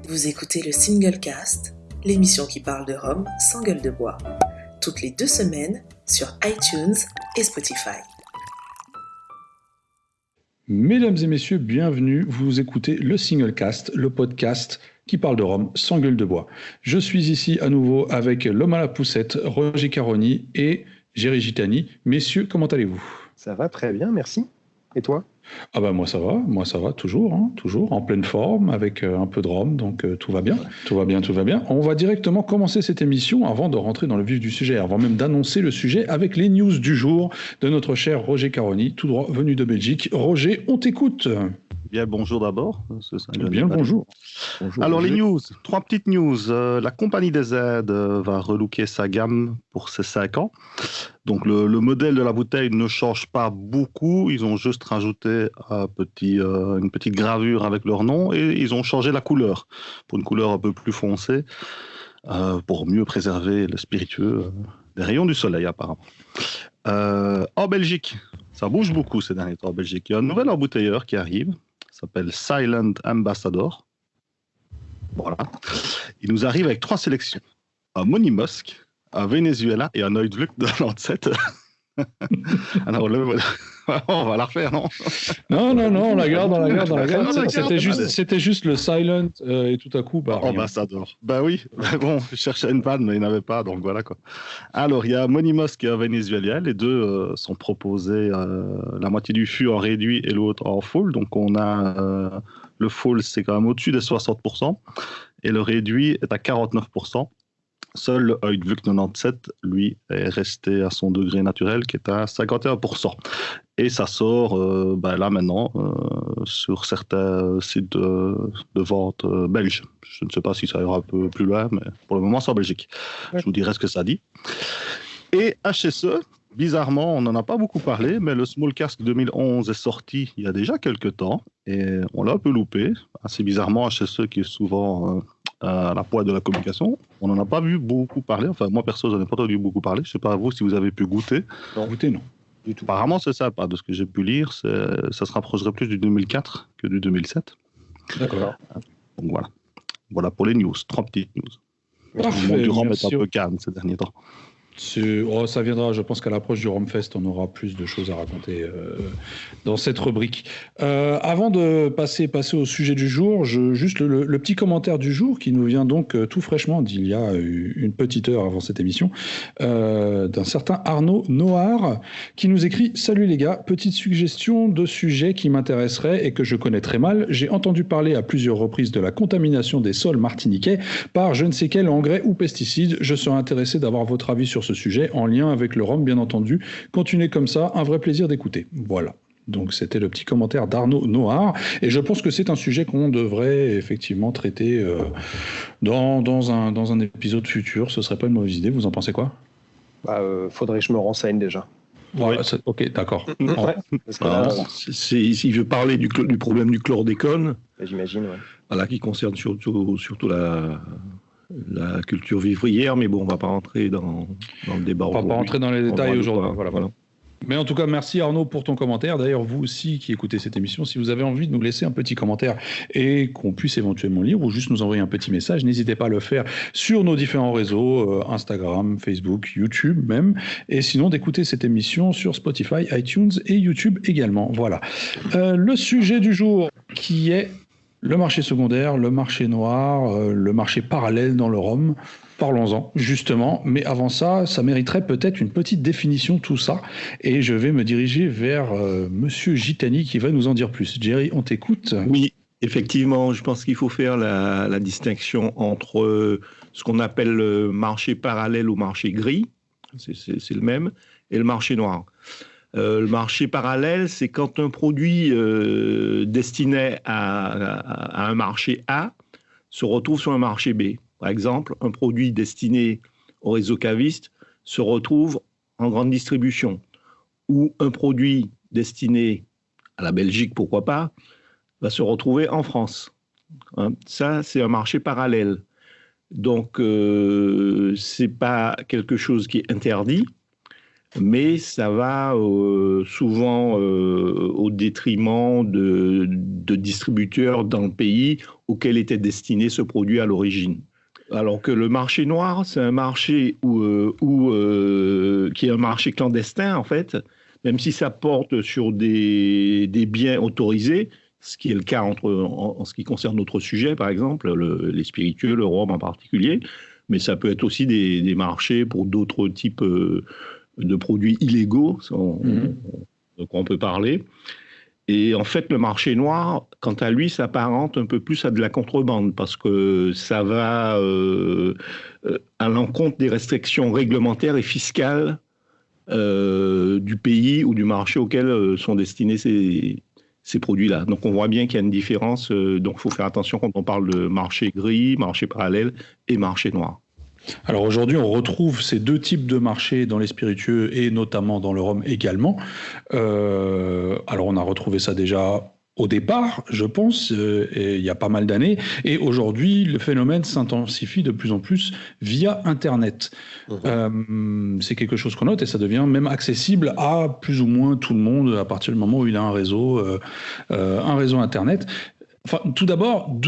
Vous écoutez le Single Cast, l'émission qui parle de rhum sans gueule de bois, toutes les 2 semaines sur iTunes et Spotify. Mesdames et messieurs, bienvenue. Vous écoutez le Single Cast, le podcast qui parle de rhum sans gueule de bois. Je suis ici à nouveau avec l'homme à la poussette, Roger Caroni et Géry Gitani. Messieurs, comment allez-vous ? Ça va très bien, merci. Et toi ? Ah bah moi ça va, toujours, en pleine forme, avec un peu de rhum, donc tout va bien. On va directement commencer cette émission avant de rentrer dans le vif du sujet, avant même d'annoncer le sujet avec les news du jour de notre cher Roger Caroni, tout droit venu de Belgique. Roger, on t'écoute. Bien, bonjour d'abord. Bien, bonjour. Alors, les news, 3 petites news. La compagnie des aides va relooker sa gamme pour ses 5 ans. Donc, le modèle de la bouteille ne change pas beaucoup. Ils ont juste rajouté une petite gravure avec leur nom et ils ont changé la couleur pour une couleur un peu plus foncée pour mieux préserver le spiritueux des rayons du soleil, apparemment. En Belgique, ça bouge beaucoup ces derniers temps en Belgique. Il y a un nouvel embouteilleur qui arrive. S'appelle Silent Ambassador. Voilà. Il nous arrive avec 3 sélections. Un Money Musk, un Venezuela et un Oudvluk de 97. Alors, on va la refaire, non ? Non, on la garde. C'était juste le Silent et tout à coup, Ambassador. Bah oui, bon, je cherchais une panne, mais il n'y en avait pas, donc voilà quoi. Alors, il y a Money Musk et un Venezuela. Les deux sont proposés, la moitié du fût en réduit et l'autre en full. Donc, on a le full, c'est quand même au-dessus des 60%, et le réduit est à 49%. Seul le Oudvluk 97, lui, est resté à son degré naturel qui est à 51%. Et ça sort là maintenant sur certains sites de vente belges. Je ne sais pas si ça ira un peu plus loin, mais pour le moment, c'est en Belgique. Ouais. Je vous dirai ce que ça dit. Et HSE, bizarrement, on n'en a pas beaucoup parlé, mais le Small Cask 2011 est sorti il y a déjà quelques temps et on l'a un peu loupé. Assez bizarrement, HSE qui est souvent à la pointe de la communication, on n'en a pas vu beaucoup parler. Enfin, moi perso, j'en ai pas entendu beaucoup parler. Je ne sais pas vous si vous avez pu goûter. Non. Goûter, non. Du tout. Apparemment, c'est ça. De ce que j'ai pu lire, ça se rapprocherait plus du 2004 que du 2007. D'accord. Donc voilà. Voilà pour les news. 3 petites news. Parfait, le monde du rhum est un peu calme ces derniers temps. Ça viendra, je pense qu'à l'approche du Rhumfest, on aura plus de choses à raconter dans cette rubrique. Avant de passer au sujet du jour, juste le petit commentaire du jour qui nous vient donc tout fraîchement d'il y a une petite heure avant cette émission, d'un certain Arnaud Noir qui nous écrit « Salut les gars, petite suggestion de sujet qui m'intéresserait et que je connais très mal. J'ai entendu parler à plusieurs reprises de la contamination des sols martiniquais par je ne sais quel engrais ou pesticide. Je serais intéressé d'avoir votre avis sur ce sujet en lien avec le rhum, bien entendu. Continuez comme ça, un vrai plaisir d'écouter. » Voilà. Donc c'était le petit commentaire d'Arnaud Noir. Et je pense que c'est un sujet qu'on devrait effectivement traiter dans un épisode futur. Ce serait pas une mauvaise idée. Vous en pensez quoi ? Faudrait que je me renseigne déjà. Ouais, ok, d'accord. Ouais, parce que là, si je veux parler du problème du chlordécone, j'imagine, ouais. Voilà, qui concerne surtout la culture vivrière, mais bon, on ne va pas rentrer dans le débat. On ne va pas rentrer dans les détails aujourd'hui. Voilà. Mais en tout cas, merci Arnaud pour ton commentaire. D'ailleurs, vous aussi qui écoutez cette émission, si vous avez envie de nous laisser un petit commentaire et qu'on puisse éventuellement lire ou juste nous envoyer un petit message, n'hésitez pas à le faire sur nos différents réseaux, Instagram, Facebook, YouTube même. Et sinon, d'écouter cette émission sur Spotify, iTunes et YouTube également. Voilà. Le sujet du jour qui est le marché secondaire, le marché noir, le marché parallèle dans le rhum. Parlons-en, justement. Mais avant ça, ça mériterait peut-être une petite définition, tout ça. Et je vais me diriger vers Monsieur Gitani qui va nous en dire plus. Géry, on t'écoute. Oui, effectivement, je pense qu'il faut faire la distinction entre ce qu'on appelle le marché parallèle ou marché gris, c'est le même, et le marché noir. Le marché parallèle, c'est quand un produit destiné à un marché A se retrouve sur un marché B. Par exemple, un produit destiné au réseau caviste se retrouve en grande distribution. Ou un produit destiné à la Belgique, pourquoi pas, va se retrouver en France. Ça, c'est un marché parallèle. Donc, ce n'est pas quelque chose qui est interdit. mais ça va souvent au détriment de distributeurs dans le pays auquel était destiné ce produit à l'origine. Alors que le marché noir, c'est un marché qui est un marché clandestin, en fait, même si ça porte sur des biens autorisés, ce qui est le cas en ce qui concerne notre sujet, par exemple, les spiritueux, le rhum en particulier, mais ça peut être aussi des marchés pour d'autres types de produits illégaux, de quoi on peut parler. Et en fait, le marché noir, quant à lui, s'apparente un peu plus à de la contrebande parce que ça va à l'encontre des restrictions réglementaires et fiscales du pays ou du marché auquel sont destinés ces produits-là. Donc on voit bien qu'il y a une différence. Donc il faut faire attention quand on parle de marché gris, marché parallèle et marché noir. Alors aujourd'hui, on retrouve ces deux types de marchés dans les spiritueux et notamment dans le rhum également. Alors on a retrouvé ça déjà au départ, je pense, il y a pas mal d'années. Et aujourd'hui, le phénomène s'intensifie de plus en plus via Internet. C'est quelque chose qu'on note et ça devient même accessible à plus ou moins tout le monde à partir du moment où il a un réseau Internet. Enfin, tout d'abord,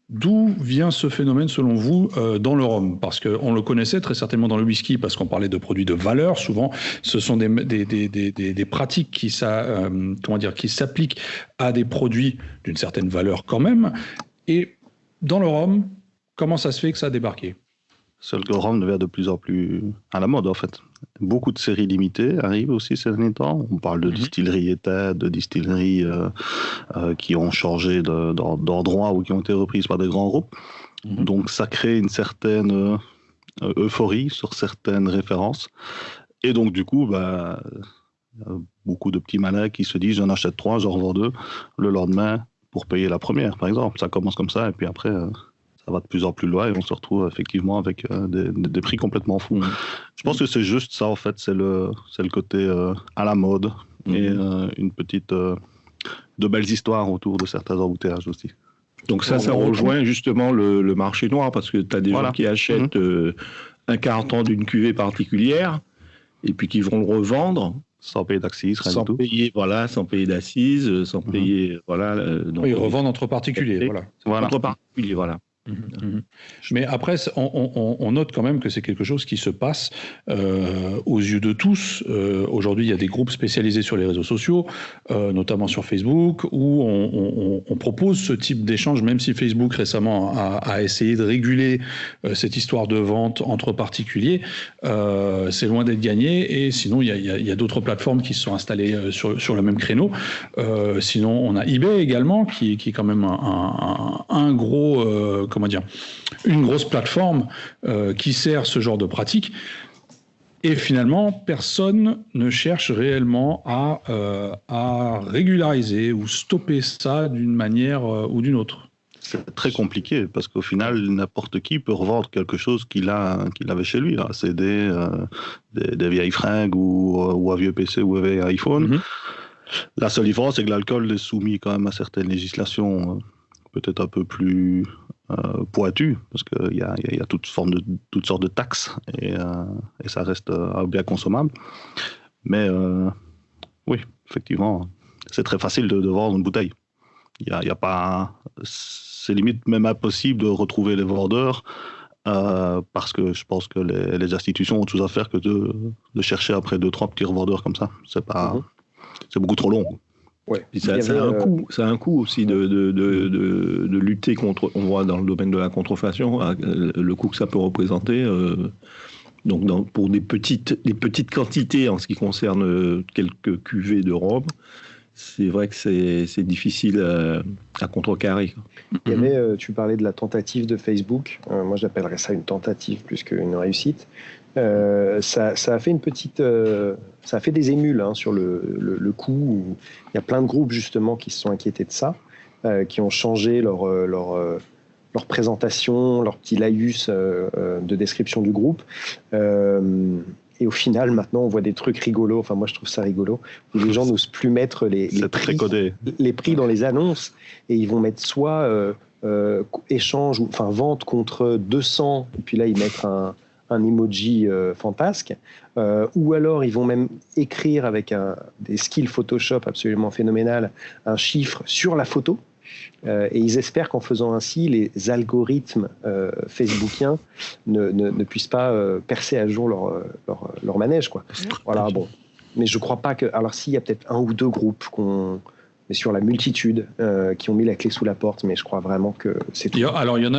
D'où vient ce phénomène, selon vous, dans le rhum? Parce qu'on le connaissait très certainement dans le whisky, parce qu'on parlait de produits de valeur. Souvent, ce sont des pratiques qui s'appliquent à des produits d'une certaine valeur quand même. Et dans le rhum, comment ça se fait que ça a débarqué? Seul que le rhum devient de plus en plus à la mode, en fait. Beaucoup de séries limitées arrivent aussi ces derniers temps. On parle de distilleries états, de distilleries qui ont changé d'endroit ou qui ont été reprises par des grands groupes. Donc ça crée une certaine euphorie sur certaines références. Et donc du coup, beaucoup de petits malins qui se disent j'en achète 3, j'en revends 2 le lendemain pour payer la première, par exemple. Ça commence comme ça et puis après... ça va de plus en plus loin et on se retrouve effectivement avec des prix complètement fous. Je pense que c'est juste ça, en fait, c'est le côté à la mode et une petite de belles histoires autour de certains embouteillages aussi. Donc ça rejoint justement le marché noir parce que tu as des gens qui achètent un carton d'une cuvée particulière et puis qui vont le revendre. Sans payer d'assises, rien du tout. Sans payer d'assises, sans payer... donc, ils revendent entre particuliers, Entre particuliers, voilà. Mais après, on note quand même que c'est quelque chose qui se passe aux yeux de tous. Aujourd'hui, il y a des groupes spécialisés sur les réseaux sociaux, notamment sur Facebook, où on propose ce type d'échange, même si Facebook récemment a essayé de réguler cette histoire de vente entre particuliers. C'est loin d'être gagné, et sinon, il y a d'autres plateformes qui se sont installées sur le même créneau. Sinon, on a eBay également, qui est quand même un gros... une grosse plateforme qui sert ce genre de pratique. Et finalement, personne ne cherche réellement à régulariser ou stopper ça d'une manière ou d'une autre. C'est très compliqué parce qu'au final, n'importe qui peut revendre quelque chose qu'il avait chez lui. C'est des vieilles fringues ou un vieux PC ou un vieil iPhone. La seule différence, c'est que l'alcool est soumis quand même à certaines législations peut-être un peu plus pointues, parce qu'il y a toutes sortes de taxes et ça reste bien consommable. Mais oui, effectivement, c'est très facile de vendre une bouteille. C'est limite même impossible de retrouver les vendeurs parce que je pense que les institutions ont autre chose à faire que de chercher après 2-3 petits revendeurs comme ça. C'est beaucoup trop long. Ouais. Ça a un coût aussi de lutter contre, on voit dans le domaine de la contrefaçon, le coût que ça peut représenter. Donc pour des petites quantités en ce qui concerne quelques cuvées de rhum, c'est vrai que c'est difficile à contrecarrer. Il y avait, tu parlais de la tentative de Facebook. Moi, j'appellerais ça une tentative plus qu'une réussite. Ça a fait une petite, ça a fait des émules sur le coup. Il y a plein de groupes justement qui se sont inquiétés de ça, qui ont changé leur présentation, leur petit laïus de description du groupe. Et au final, maintenant, on voit des trucs rigolos. Enfin, moi, je trouve ça rigolo. Où les gens n'osent plus mettre les prix dans les annonces. Et ils vont mettre soit échange, vente contre 200. Et puis là, ils mettent un un emoji fantasque, ou alors ils vont même écrire avec des skills Photoshop absolument phénoménal un chiffre sur la photo. Et ils espèrent qu'en faisant ainsi, les algorithmes facebookiens ne puissent pas percer à jour leur manège, quoi. Voilà, bon. Mais je crois pas que... Alors, s'il y a peut-être un ou deux groupes mais sur la multitude qui ont mis la clé sous la porte, mais je crois vraiment que c'est tout. Alors, il y en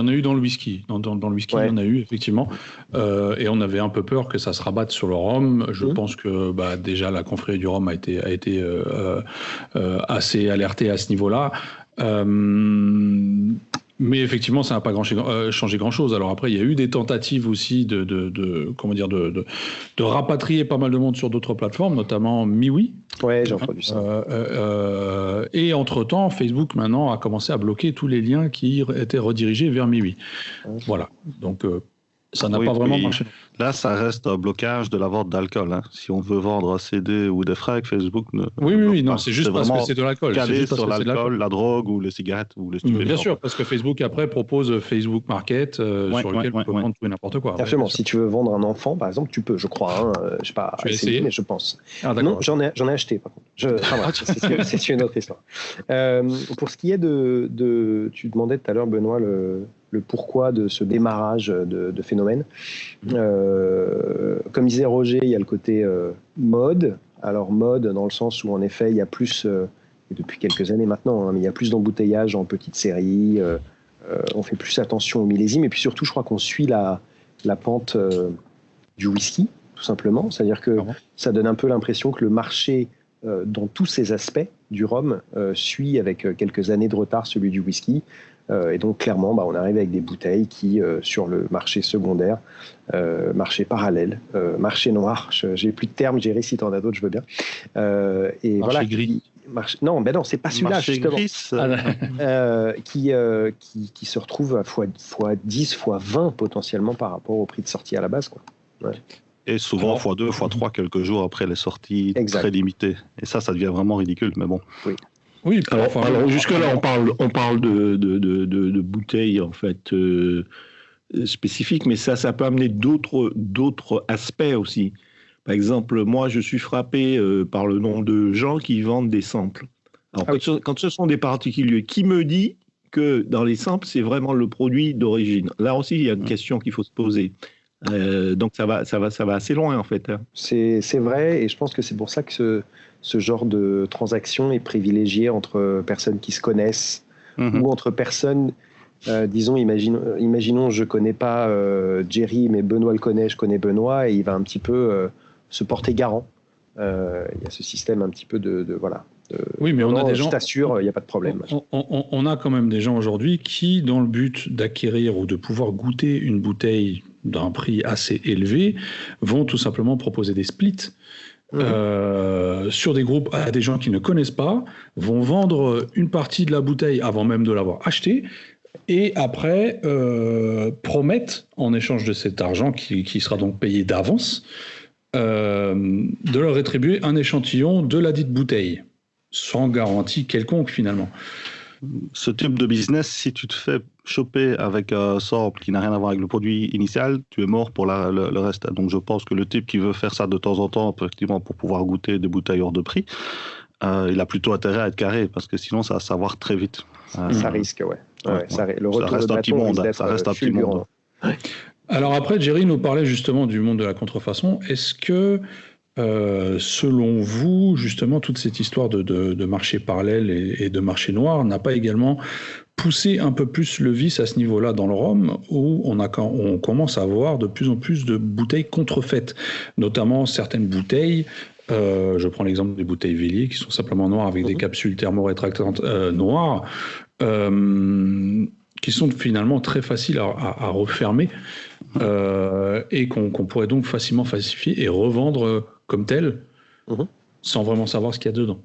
a eu dans le whisky. Dans le whisky, il y en a eu, effectivement. Et on avait un peu peur que ça se rabatte sur le rhum. Je pense que déjà, la confrérie du rhum a été assez alertée à ce niveau-là. Mais effectivement, ça n'a pas changé grand-chose. Alors après, il y a eu des tentatives aussi de rapatrier pas mal de monde sur d'autres plateformes, notamment MeWe. Ouais, j'ai entendu ça. Et entre-temps, Facebook maintenant a commencé à bloquer tous les liens qui étaient redirigés vers MeWe. Voilà. Donc ça n'a pas vraiment marché. Là, ça reste un blocage de la vente d'alcool. Hein. Si on veut vendre un CD ou des fringues, Facebook ne. Oui, non, c'est juste parce que c'est de l'alcool. C'est juste sur l'alcool, la drogue ou les cigarettes ou les stupéfiants. Bien sûr, parce que Facebook après propose Facebook Market sur lequel on peut vendre tout et n'importe quoi. Absolument. Si tu veux vendre un enfant, par exemple, tu peux, je crois. Je sais pas essayer, mais je pense. Non, j'en ai acheté par contre. C'est une autre histoire. Pour ce qui est tu demandais tout à l'heure, Benoît, le pourquoi de ce démarrage de phénomène. Comme disait Roger, il y a le côté mode. Alors mode dans le sens où en effet il y a plus, et depuis quelques années maintenant, mais il y a plus d'embouteillage en petites séries, on fait plus attention aux millésimes, et puis surtout je crois qu'on suit la pente du whisky, tout simplement. C'est-à-dire que ça donne un peu l'impression que le marché, dans tous ses aspects du rhum, suit avec quelques années de retard celui du whisky. Et donc clairement, on arrive avec des bouteilles qui, sur le marché secondaire, marché parallèle, marché noir, j'ai plus de termes, j'ai réussi, t'en as d'autres, je veux bien. Et marché voilà, gris. Non, c'est pas celui-là, justement. Qui se retrouve à fois 10, fois 20 potentiellement par rapport au prix de sortie à la base, quoi. Ouais. Et souvent x2, x3 quelques jours après les sorties très limitées. Et ça devient vraiment ridicule, mais bon. Oui, alors jusque-là, on parle de bouteilles en fait spécifiques, mais ça peut amener d'autres aspects aussi. Par exemple, moi, je suis frappé par le nombre de gens qui vendent des samples. Alors, quand ce sont des particuliers, qui me dit que dans les samples, c'est vraiment le produit d'origine? Là aussi, il y a une question qu'il faut se poser. Donc ça va assez loin en fait. C'est vrai, et je pense que c'est pour ça que ce genre de transaction est privilégié entre personnes qui se connaissent ou entre personnes, disons, imaginons je connais pas Jerry, mais Benoît le connaît, je connais Benoît, et il va un petit peu se porter garant. Il y a ce système un petit peu voilà. Oui, mais on a des gens. Je t'assure, il n'y a pas de problème. On a quand même des gens aujourd'hui qui, dans le but d'acquérir ou de pouvoir goûter une bouteille d'un prix assez élevé, vont tout simplement proposer des splits sur des groupes à des gens qui ne connaissent pas, vont vendre une partie de la bouteille avant même de l'avoir achetée, et après promettent, en échange de cet argent qui sera donc payé d'avance, de leur rétribuer un échantillon de la dite bouteille, sans garantie quelconque finalement. Ce type de business, si tu te fais choper avec un sample qui n'a rien à voir avec le produit initial, tu es mort pour le reste. Donc je pense que le type qui veut faire ça de temps en temps, effectivement, pour pouvoir goûter des bouteilles hors de prix, il a plutôt intérêt à être carré, parce que sinon ça va savoir très vite. Ça risque, le retour ça reste de un petit monde. Ça reste un petit monde. Alors après, Jerry nous parlait justement du monde de la contrefaçon. Est-ce que selon vous, justement, toute cette histoire de marché parallèle et de marché noir n'a pas également poussé un peu plus le vice à ce niveau-là dans le rhum, où on commence à avoir de plus en plus de bouteilles contrefaites, notamment certaines bouteilles, je prends l'exemple des bouteilles Vélier, qui sont simplement noires avec des capsules thermorétractantes noires, qui sont finalement très faciles à refermer, et qu'on pourrait donc facilement falsifier et revendre comme tel, sans vraiment savoir ce qu'il y a dedans.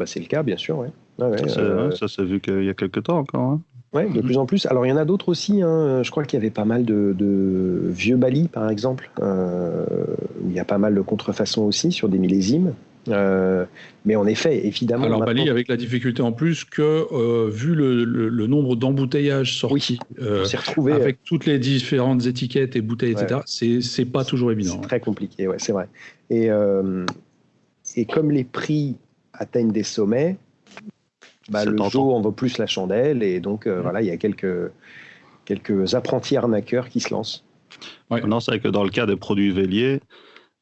C'est le cas, bien sûr. Ça s'est vu qu'il y a quelques temps encore. Oui, de plus en plus. Alors, il y en a d'autres aussi. Je crois qu'il y avait pas mal de vieux Bali, par exemple, où il y a pas mal de contrefaçons aussi sur des millésimes. Mais en effet, évidemment... Alors, maintenant... Bali, avec la difficulté en plus que, vu le nombre d'embouteillages sortis, on s'est retrouvé avec toutes les différentes étiquettes et bouteilles, etc., c'est pas toujours évident. C'est très compliqué, ouais, c'est vrai. Et comme les prix atteignent des sommets, le jour en vaut plus la chandelle, et donc voilà, il y a quelques apprentis arnaqueurs qui se lancent. Ouais. Non, c'est vrai que dans le cas des produits Vélier,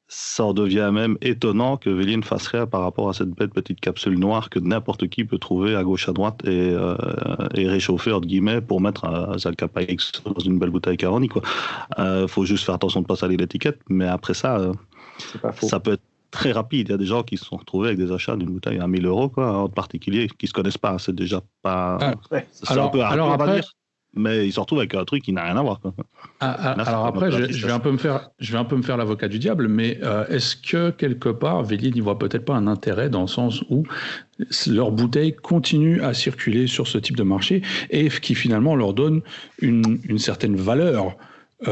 ça en devient même étonnant que Vélier ne fasse rien par rapport à cette bête petite capsule noire que n'importe qui peut trouver à gauche à droite et réchauffer entre guillemets pour mettre un Zacapa X dans une belle bouteille Caroni, quoi. Faut juste faire attention de ne pas salir l'étiquette, mais après ça, ça peut être très rapide. Il y a des gens qui se sont retrouvés avec des achats d'une bouteille à 1 000 €, quoi, en particulier, qui ne se connaissent pas. C'est déjà pas... C'est un peu hardcore, on va dire. Mais ils se retrouvent avec un truc qui n'a rien à voir, quoi. Alors après, je vais un peu me faire l'avocat du diable, mais est-ce que quelque part, Vélier n'y voit peut-être pas un intérêt dans le sens où leurs bouteilles continuent à circuler sur ce type de marché et qui finalement leur donne une certaine valeur aux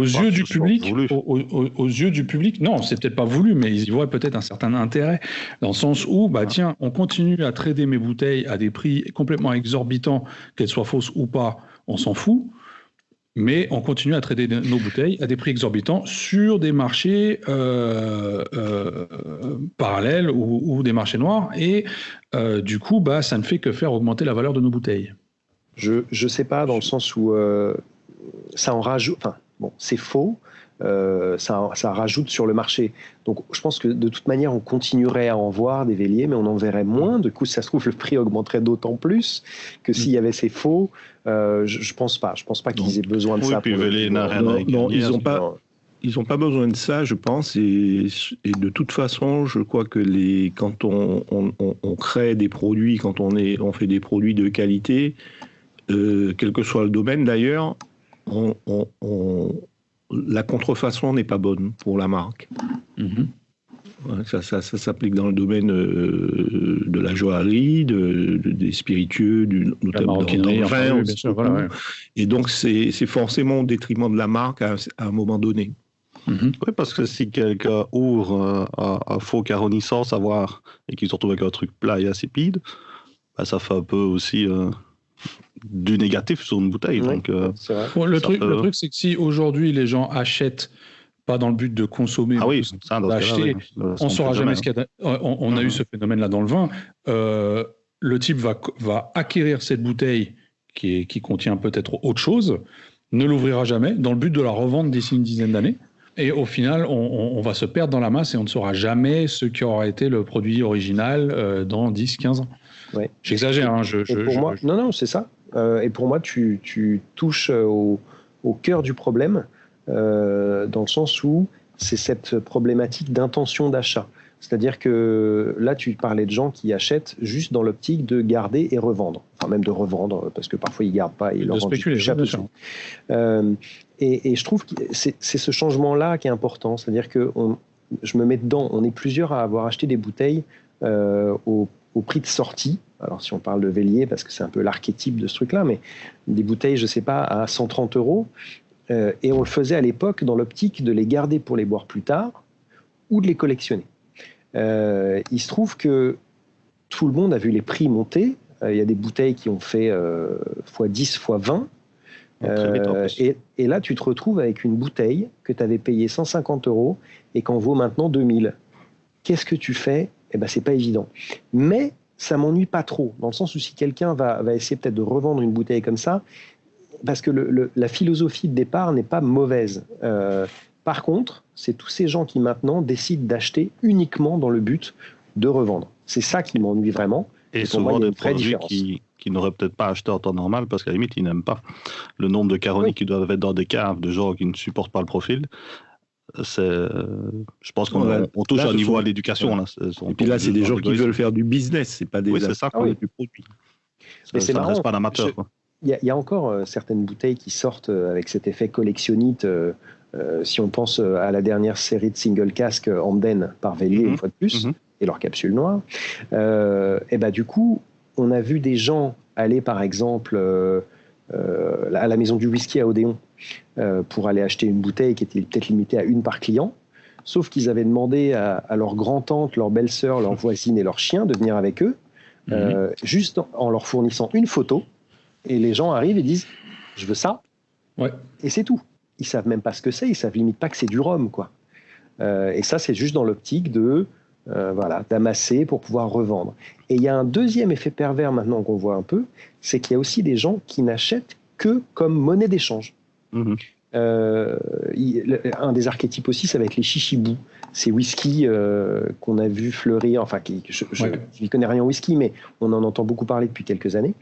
yeux du public, aux yeux du public. Non, c'est peut-être pas voulu, mais ils y voient peut-être un certain intérêt dans le sens où, tiens, on continue à trader mes bouteilles à des prix complètement exorbitants, qu'elles soient fausses ou pas, on s'en fout. Mais on continue à trader nos bouteilles à des prix exorbitants sur des marchés parallèles ou des marchés noirs. Et du coup, ça ne fait que faire augmenter la valeur de nos bouteilles. Je sais pas, dans le sens où ça en rajoute. Enfin, bon, c'est faux. Ça rajoute sur le marché. Donc, je pense que de toute manière, on continuerait à en voir des Véliers, mais on en verrait moins. Du coup, si ça se trouve, le prix augmenterait d'autant plus que s'il y avait ces faux. Je pense pas. Je pense pas qu'ils aient besoin de ça. Puis Vélier n'a rien à gagner. Non, ils n'ont pas besoin de ça, je pense. Et de toute façon, je crois que quand on crée des produits, quand on fait des produits de qualité, quel que soit le domaine d'ailleurs, la contrefaçon n'est pas bonne pour la marque. Ça s'applique dans le domaine de la joaillerie, des spiritueux, notamment dans le vin. Bien sûr, voilà, ouais. Et donc, c'est forcément au détriment de la marque à un moment donné. Oui, parce que si quelqu'un ouvre un faux Caroni sans savoir et qu'il se retrouve avec un truc plat et insipide, ça fait un peu aussi du négatif sur une bouteille. Oui, donc, le truc, c'est que si aujourd'hui les gens achètent pas dans le but de consommer, d'acheter, on ne saura jamais ce qu'il y a. On a eu ce phénomène-là dans le vin. Le type va acquérir cette bouteille qui contient peut-être autre chose, ne l'ouvrira jamais, dans le but de la revendre d'ici une dizaine d'années. Et au final, on va se perdre dans la masse et on ne saura jamais ce qui aura été le produit original dans 10-15 ans. Ouais. J'exagère. Moi, non, c'est ça. Et pour moi, tu touches au cœur du problème, dans le sens où c'est cette problématique d'intention d'achat. C'est-à-dire que là, tu parlais de gens qui achètent juste dans l'optique de garder et revendre. Enfin, même de revendre, parce que parfois, ils ne gardent pas et ils leur vendent du cher. Et je trouve que c'est ce changement-là qui est important. C'est-à-dire que je me mets dedans. On est plusieurs à avoir acheté des bouteilles au prix de sortie. Alors, si on parle de Vélier, parce que c'est un peu l'archétype de ce truc-là, mais des bouteilles, je ne sais pas, à 130 €. Et on le faisait à l'époque dans l'optique de les garder pour les boire plus tard ou de les collectionner. Il se trouve que tout le monde a vu les prix monter. Il y a des bouteilles qui ont fait x10, x20. Et là, tu te retrouves avec une bouteille que tu avais payée 150 € et qu'en vaut maintenant 2000. Qu'est-ce que tu fais ? C'est pas évident. Mais ça m'ennuie pas trop, dans le sens où si quelqu'un va essayer peut-être de revendre une bouteille comme ça, parce que la philosophie de départ n'est pas mauvaise. Par contre, c'est tous ces gens qui maintenant décident d'acheter uniquement dans le but de revendre. C'est ça qui m'ennuie vraiment. Et souvent des produits qui n'auraient peut-être pas acheté en temps normal parce qu'à la limite, ils n'aiment pas. Le nombre de Caroni qui doivent être dans des caves de gens qui ne supportent pas le profil, je pense qu'on touche à un niveau à l'éducation. Là. Et puis là, c'est des gens qui veulent faire du business, c'est pas des c'est ça, du produit. Mais c'est marrant. Pas d'amateur. Il y a encore certaines bouteilles qui sortent avec cet effet collectionnite. Si on pense à la dernière série de single cask Hamden par Vélier, une fois de plus, et leur capsule noire, du coup, on a vu des gens aller, par exemple, à la maison du whisky à Odéon pour aller acheter une bouteille qui était peut-être limitée à une par client. sauf qu'ils avaient demandé à leur grand-tante, leur belle-sœur, leur voisine et leur chien de venir avec eux, juste en leur fournissant une photo, et les gens arrivent et disent « je veux ça », et c'est tout. Ils savent même pas ce que c'est, ils savent limite pas que c'est du rhum, quoi. Et ça, c'est juste dans l'optique d'amasser pour pouvoir revendre. Et il y a un deuxième effet pervers maintenant qu'on voit un peu, c'est qu'il y a aussi des gens qui n'achètent que comme monnaie d'échange. Un des archétypes aussi, ça va être les chichibous. Ces whisky qu'on a vu fleurir, enfin, je n'y connais rien en whisky, mais on en entend beaucoup parler depuis quelques années,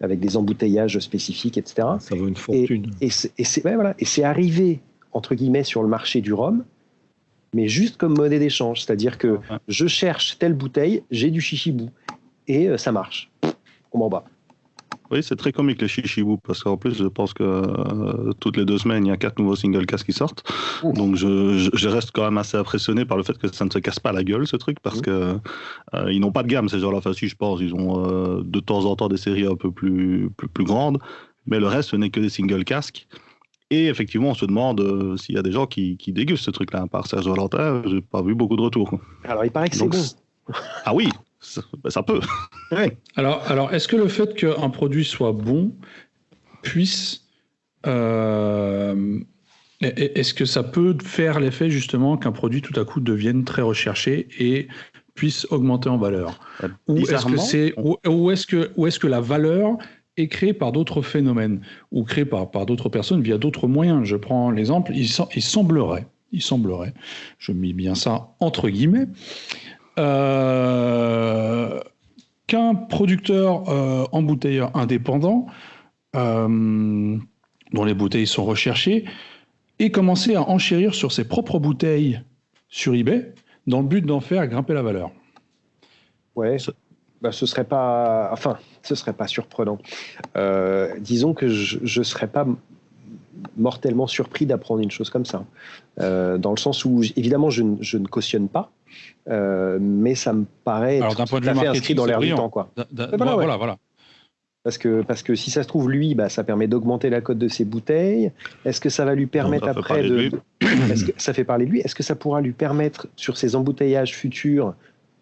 avec des embouteillages spécifiques, etc. Ça vaut une fortune. Et c'est arrivé, entre guillemets, sur le marché du rhum, mais juste comme monnaie d'échange. C'est-à-dire que je cherche telle bouteille, j'ai du chichibou, et ça marche. On m'en bat. Oui, c'est très comique les chichibous, parce qu'en plus, je pense que toutes les 2 semaines, il y a 4 nouveaux single casques qui sortent. Donc, je reste quand même assez impressionné par le fait que ça ne se casse pas la gueule, ce truc, parce que ils n'ont pas de gamme, ces gens-là. Enfin, si, je pense, ils ont de temps en temps des séries un peu plus grandes, mais le reste, ce n'est que des single casques. Et effectivement, on se demande s'il y a des gens qui dégustent ce truc-là. Par Serge Valentin, je n'ai pas vu beaucoup de retours. Alors, il paraît que c'est bon. Ah oui, ça peut. Ouais. Alors, est-ce que le fait qu'un produit soit bon puisse... est-ce que ça peut faire l'effet, justement, qu'un produit, tout à coup, devienne très recherché et puisse augmenter en valeur ? Ou est-ce que la valeur est créée par d'autres phénomènes ou créée par d'autres personnes via d'autres moyens ? Je prends l'exemple, il semblerait, je mets bien ça entre guillemets, qu'un producteur embouteilleur indépendant, dont les bouteilles sont recherchées, ait commencé à enchérir sur ses propres bouteilles sur eBay dans le but d'en faire grimper la valeur. Ouais, ce serait pas surprenant. Disons que je serais pas mortellement surpris d'apprendre une chose comme ça. Dans le sens où, évidemment, je ne cautionne pas, mais ça me paraît d'un point de vue fait inscrit dans l'air du temps, quoi. Voilà. Parce que si ça se trouve, lui, ça permet d'augmenter la cote de ses bouteilles. Est-ce que ça va lui permettre après est-ce que ça fait parler de lui ? Est-ce que ça pourra lui permettre, sur ses embouteillages futurs,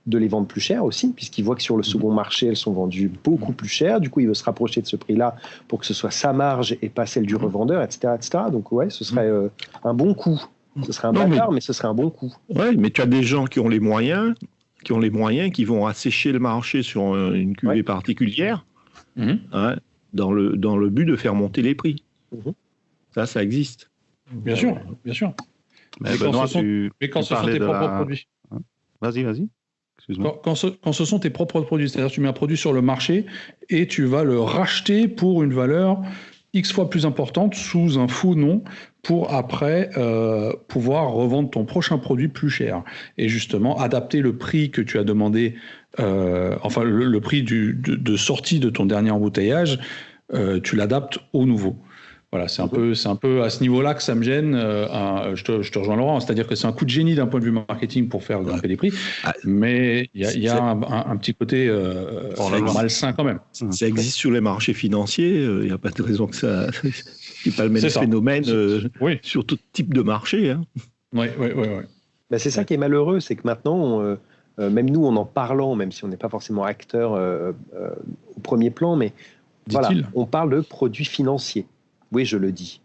de les vendre plus cher aussi, puisqu'il voit que sur le second marché, elles sont vendues beaucoup plus cher. Du coup, il veut se rapprocher de ce prix-là pour que ce soit sa marge et pas celle du revendeur, etc. Donc, ouais, ce serait un bon coup. Ce serait un bâtard, mais ce serait un bon coup. Oui, mais tu as des gens qui ont les moyens, qui vont assécher le marché sur une cuvée particulière, dans le but de faire monter les prix. Ça existe. Bien sûr. Mais quand ce sont tes propres produits. Vas-y. Quand ce sont tes propres produits, c'est-à-dire que tu mets un produit sur le marché et tu vas le racheter pour une valeur X fois plus importante sous un faux nom pour après pouvoir revendre ton prochain produit plus cher. Et justement, adapter le prix que tu as demandé, le prix de sortie de ton dernier embouteillage, tu l'adaptes au nouveau. Voilà, c'est un peu à ce niveau-là que ça me gêne. Je te rejoins, Laurent. C'est-à-dire que c'est un coup de génie d'un point de vue marketing pour faire grimper les prix, mais il y a un petit côté malsain quand même. Ça existe sur les marchés financiers. Il n'y a pas de raison que ça n'est pas le même phénomène sur tout type de marché. Hein. Oui. C'est ça qui est malheureux, c'est que maintenant, même nous, en parlant, même si on n'est pas forcément acteur au premier plan, mais voilà, on parle de produits financiers. Oui, je le dis.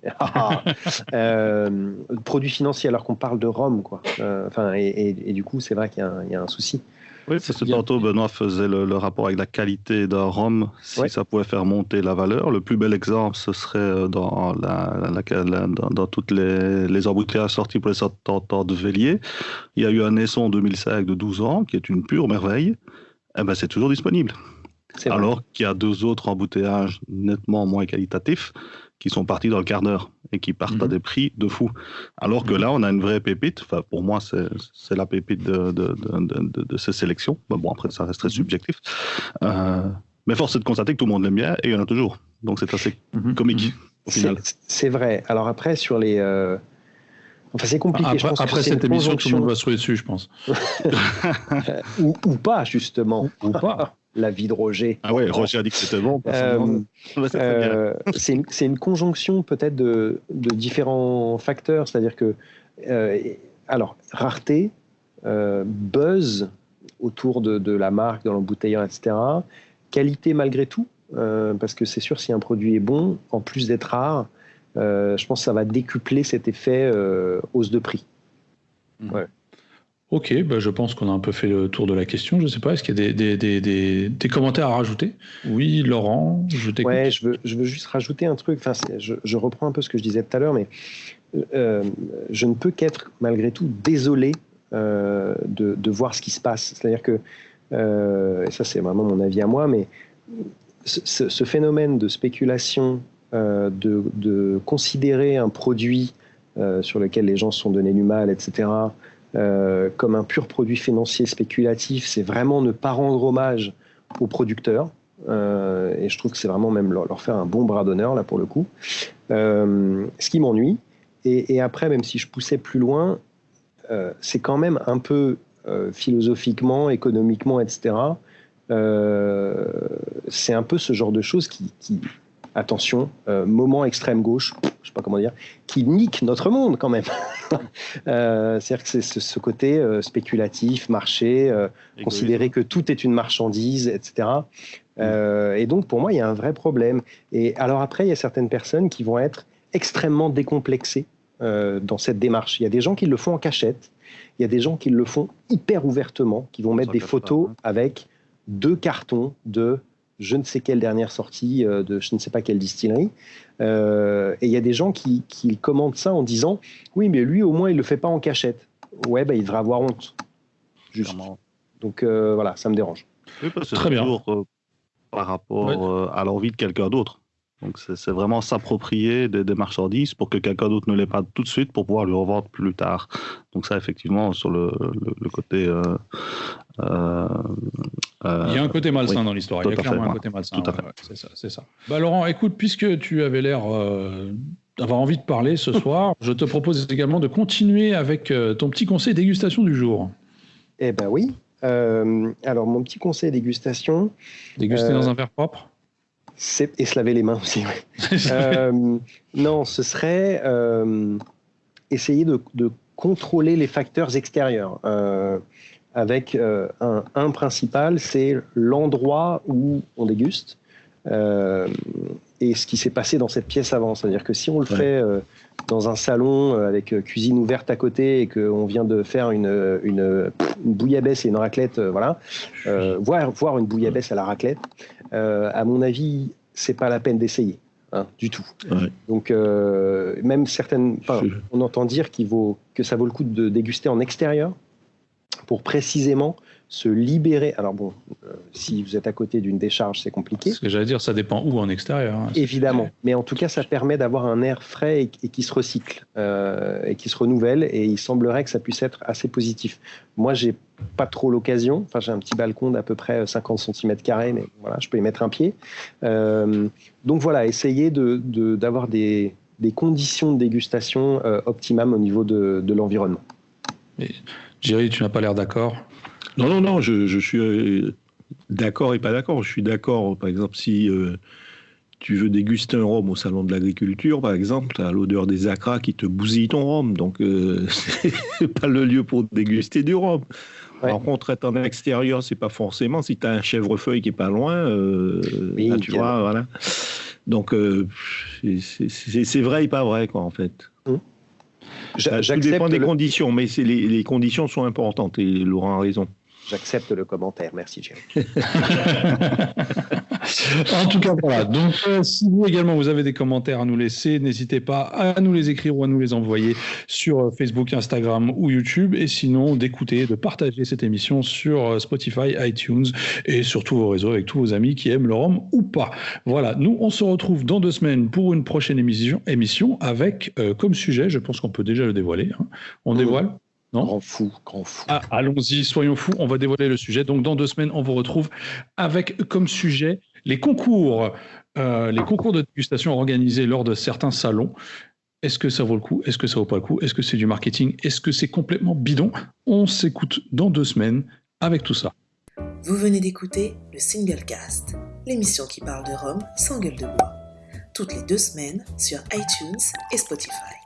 Produits financiers alors qu'on parle de rhum, quoi. Et du coup, c'est vrai qu'il y a un souci. Oui, parce que tantôt, Benoît faisait le rapport avec la qualité d'un rhum, si ça pouvait faire monter la valeur. Le plus bel exemple, ce serait dans toutes les embouteillages sortis pour les sortants de Vélier. Il y a eu un Naisson en 2005 de 12 ans, qui est une pure merveille. C'est toujours disponible. Alors qu'il y a 2 autres embouteillages nettement moins qualitatifs qui sont partis dans le quart d'heure et qui partent à des prix de fou. Alors que là, on a une vraie pépite. Enfin, pour moi, c'est la pépite de ces sélections. Bon, après, ça reste très subjectif. Mais force est de constater que tout le monde l'aime bien et il y en a toujours. Donc, c'est assez comique au final. C'est vrai. Alors après, sur les... c'est compliqué. Après cette émission, tout le monde va se trouver dessus, je pense. ou pas, justement. Ou pas. La vie de Roger. Ah ouais, Roger a dit que c'était bon. C'est une conjonction peut-être de différents facteurs. C'est-à-dire que Alors, rareté, buzz autour de la marque, dans l'embouteilleur, etc. Qualité malgré tout, parce que c'est sûr, si un produit est bon, en plus d'être rare, je pense que ça va décupler cet effet hausse de prix. Ouais. Ok, je pense qu'on a un peu fait le tour de la question. Je ne sais pas, est-ce qu'il y a des commentaires à rajouter? Oui, Laurent, je t'écoute. Ouais, je veux juste rajouter un truc. Enfin, je reprends un peu ce que je disais tout à l'heure, mais je ne peux qu'être malgré tout désolé de voir ce qui se passe. C'est-à-dire que, et ça c'est vraiment mon avis à moi, mais ce phénomène de spéculation, de considérer un produit sur lequel les gens se sont donné du mal, etc., comme un pur produit financier spéculatif, c'est vraiment ne pas rendre hommage aux producteurs. Et je trouve que c'est vraiment même leur faire un bon bras d'honneur, là, pour le coup. Ce qui m'ennuie. Et après, même si je poussais plus loin, c'est quand même un peu philosophiquement, économiquement, etc., c'est un peu ce genre de choses qui attention, moment extrême gauche, je sais pas comment dire, qui nique notre monde quand même. C'est-à-dire que c'est ce côté spéculatif, marché, considérer que tout est une marchandise, etc. Et donc pour moi, il y a un vrai problème. Et alors après, il y a certaines personnes qui vont être extrêmement décomplexées dans cette démarche. Il y a des gens qui le font en cachette, il y a des gens qui le font hyper ouvertement, qui vont mettre des photos avec 2 cartons de je ne sais quelle dernière sortie de je ne sais pas quelle distillerie. Et il y a des gens qui commentent ça en disant « Oui, mais lui, au moins, il ne le fait pas en cachette. » Ouais, il devrait avoir honte. Juste. Donc, voilà, ça me dérange. Oui, parce que Très bien. Toujours par rapport à l'envie de quelqu'un d'autre. Donc, c'est vraiment s'approprier des marchandises pour que quelqu'un d'autre ne l'ait pas tout de suite pour pouvoir lui revendre plus tard. Donc, ça, effectivement, sur le côté... il y a un côté malsain dans l'histoire. Il y a clairement un côté malsain. Tout à fait. C'est ça. Laurent, écoute, puisque tu avais l'air d'avoir envie de parler ce soir, je te propose également de continuer avec ton petit conseil dégustation du jour. Eh ben oui. Alors, mon petit conseil dégustation... Déguster dans un verre propre. Et se laver les mains aussi. Non, ce serait essayer de contrôler les facteurs extérieurs. Avec un principal, c'est l'endroit où on déguste et ce qui s'est passé dans cette pièce avant. C'est-à-dire que si on le fait dans un salon avec cuisine ouverte à côté et qu'on vient de faire une bouillabaisse et une raclette, voir une bouillabaisse à la raclette, à mon avis, c'est pas la peine d'essayer, du tout. Ouais. Donc, même on entend dire que ça vaut le coup de déguster en extérieur pour précisément se libérer. Alors bon, si vous êtes à côté d'une décharge, c'est compliqué. Ce que j'allais dire, ça dépend où en extérieur. Évidemment, mais en tout cas, ça permet d'avoir un air frais et qui se recycle et qui se renouvelle, et il semblerait que ça puisse être assez positif. Moi, j'ai pas trop l'occasion. Enfin, j'ai un petit balcon d'à peu près 50 cm², mais voilà, je peux y mettre un pied. Donc voilà, essayer d'avoir des conditions de dégustation optimales au niveau de l'environnement. Mais, Jerry, tu n'as pas l'air d'accord? Non, je suis d'accord et pas d'accord. Je suis d'accord, par exemple, si tu veux déguster un rhum au salon de l'agriculture, par exemple, tu as l'odeur des acras qui te bousille ton rhum, donc c'est pas le lieu pour déguster du rhum. Ouais. Par contre, être en extérieur, c'est pas forcément. Si tu as un chèvrefeuille qui est pas loin, là, tu vois, voilà. Donc, c'est vrai et pas vrai, quoi, en fait. Tout dépend des conditions, mais les conditions sont importantes, et Laurent a raison. J'accepte le commentaire, merci Jerry. En tout cas, voilà. Donc, si vous également vous avez des commentaires à nous laisser, n'hésitez pas à nous les écrire ou à nous les envoyer sur Facebook, Instagram ou YouTube. Et sinon, d'écouter, de partager cette émission sur Spotify, iTunes et sur tous vos réseaux avec tous vos amis qui aiment le rhum ou pas. Voilà, nous, on se retrouve dans 2 semaines pour une prochaine émission avec comme sujet, je pense qu'on peut déjà le dévoiler. On dévoile ? Non ? Grand fou. Ah, allons-y, soyons fous, on va dévoiler le sujet. Donc, dans 2 semaines, on vous retrouve avec comme sujet les concours de dégustation organisés lors de certains salons. Est-ce que ça vaut le coup ? Est-ce que ça vaut pas le coup ? Est-ce que c'est du marketing ? Est-ce que c'est complètement bidon ? On s'écoute dans 2 semaines avec tout ça. Vous venez d'écouter le Single Cast, l'émission qui parle de rhum sans gueule de bois. Toutes les 2 semaines sur iTunes et Spotify.